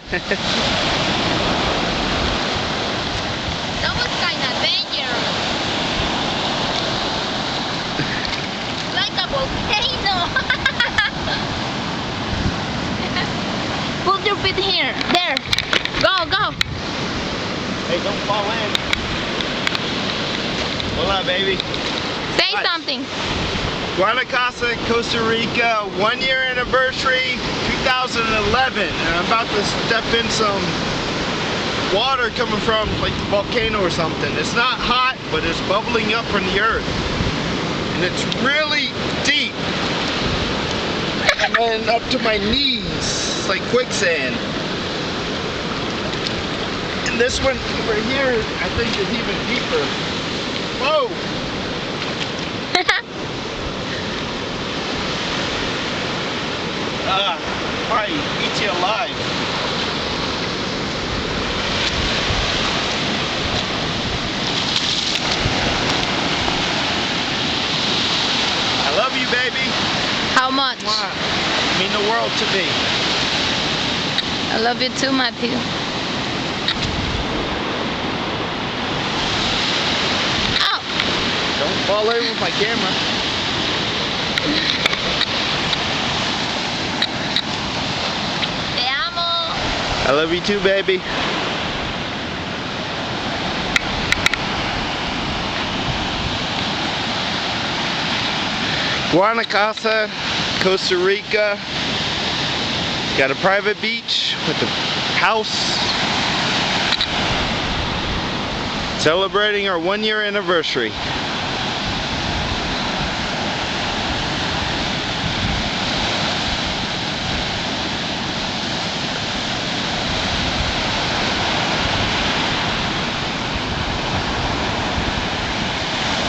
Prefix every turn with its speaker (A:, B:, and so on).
A: That was kind of dangerous. Like a volcano. Put your feet here. There. Go, go.
B: Hey, don't fall in. Hola, baby.
A: Say
B: Hi.
A: something.
B: Costa, Costa Rica, 1 year anniversary, 2011. And I'm about to step in some water coming from like the volcano or something. It's not hot, but it's bubbling up from the earth. And it's really deep. And up to my knees. It's like quicksand. And this one over here, I think is even deeper. Whoa! Probably eat you alive. I love you, baby.
A: How much?
B: Mwah. You mean the world to me.
A: I love you too, Matthew. Ow!
B: Don't fall in with my camera.
A: Te amo.
B: I love you too, baby. Guanacaste, Costa Rica. Got a private beach with a house. Celebrating our 1 year anniversary.